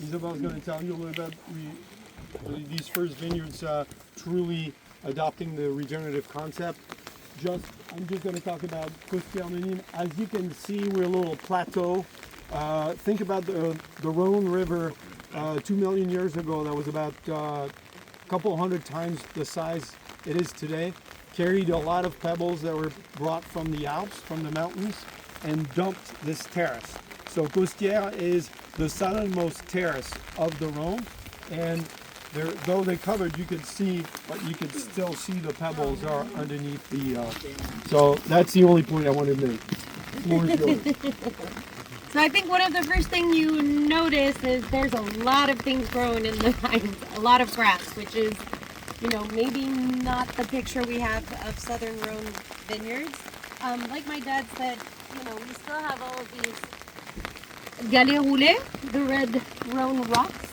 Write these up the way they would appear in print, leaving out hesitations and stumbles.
Isabel's going to tell you a little bit these first vineyards truly adopting the regenerative concept. I'm just going to talk about Costières. As you can see, we're a little plateau. Think about the Rhone River 2 million years ago. That was about a couple hundred times the size it is today. Carried a lot of pebbles that were brought from the Alps, from the mountains, and dumped this terrace. So Costières is the southernmost terrace of the Rhone, and though they covered, you could see, but you could still see the pebbles are underneath the. So that's the only point I wanted to make. Floor is yours. So I think one of the first things you notice is there's a lot of things growing in the vines, a lot of grass, which is, maybe not the picture we have of Southern Rhone vineyards. Like my dad said, we still have all of these galets roulés, the red Rhone rocks.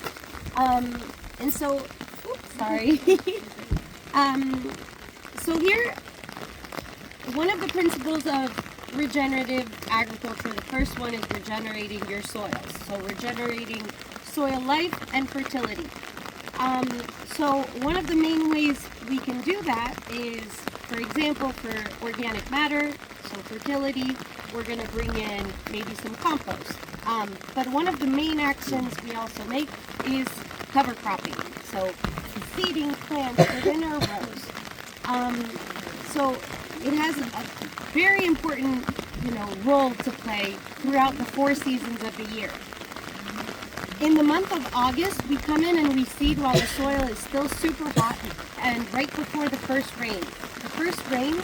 And so, sorry. So here, one of the principles of regenerative agriculture, the first one is regenerating your soils. So regenerating soil life and fertility. So one of the main ways we can do that is, for example, for organic matter, so fertility, we're going to bring in maybe some compost. But one of the main actions we also make is cover cropping, so seeding plants within our rows. So it has a very important, role to play throughout the 4 seasons of the year. In the month of August, we come in and we seed while the soil is still super hot and right before the first rain. The first rain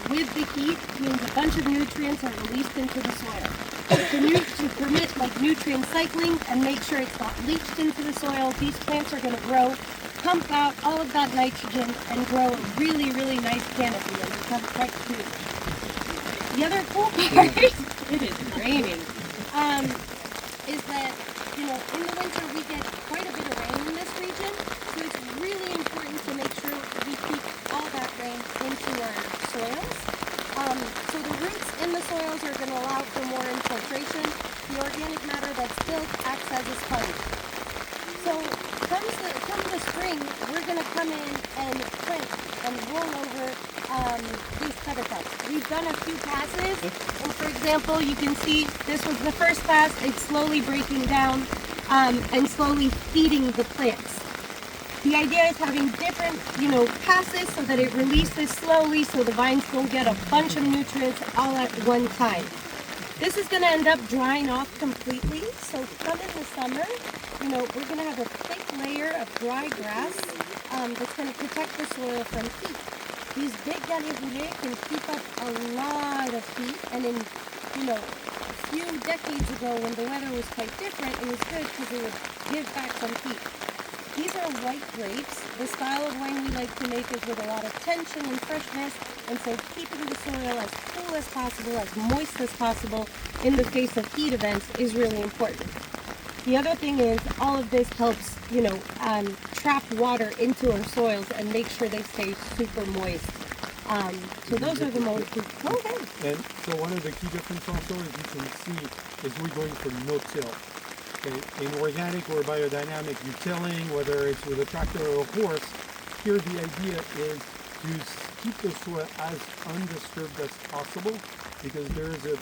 with the heat means a bunch of nutrients are released into the soil. To permit nutrient cycling and make sure it's not leached into the soil, these plants are going to grow, pump out all of that nitrogen and grow a really, really nice canopy and become quite huge. The other cool part, it is raining, is that, in the winter we get quite a bit of rain in this region, so it's really important to make sure we keep all that rain into our soils. So the roots in the soils are going to allow for more infiltration. The organic matter that still acts as a sponge. So come the spring, we're going to come in and plant and roll over these cover crops. We've done a few passes, and for example, you can see this was the first pass. It's slowly breaking down and slowly feeding the plants. The idea is having different, passes so that it releases slowly so the vines don't get a bunch of nutrients all at one time. This is going to end up drying off completely, so come in the summer, we're going to have a thick layer of dry grass that's going to protect the soil from heat. These big galets roulés can keep up a lot of heat, and in, a few decades ago when the weather was quite different, it was good because it would give back some heat. These are white grapes. The style of wine we like to make is with a lot of tension and freshness, and so keeping the soil as cool as possible, as moist as possible in the face of heat events is really important. The other thing is all of this helps, trap water into our soils and make sure they stay super moist. So those are the most. Okay. And so one of the key differences also, as you can see, is we're going for no-till. Okay. In organic or biodynamic, you're tilling, whether it's with a tractor or a horse. Here the idea is to keep the soil as undisturbed as possible, because there is a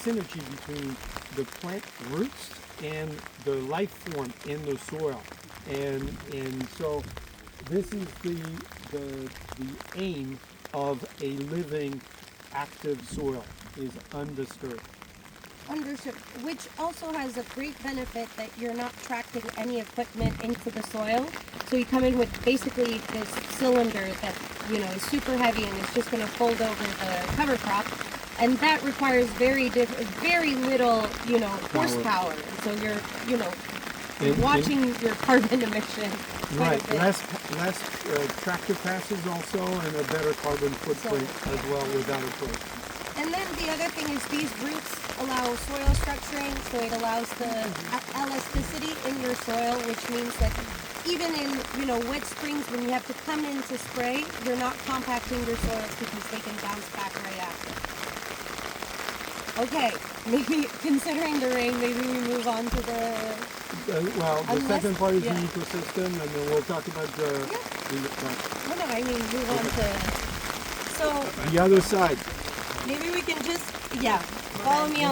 synergy between the plant roots and the life form in the soil. And so this is the aim of a living, active soil, is undisturbed. Understood, which also has a great benefit that you're not tracking any equipment into the soil. So you come in with basically this cylinder that, is super heavy and it's just going to fold over the cover crop. And that requires very little, horsepower. So you're, watching your carbon emissions. Right, less tractor passes also, and a better carbon footprint as well without a tractor. And then the other thing is these roots allow soil structuring, so it allows the elasticity in your soil, which means that even in wet springs when you have to come in to spray, you're not compacting your soils because they can bounce back right after. Okay, maybe considering the rain, maybe we move on to the well, the Unless- second part is yeah. the ecosystem, and then we'll talk about No, I mean, we want to. So the other side. maybe we can just, yeah, follow me on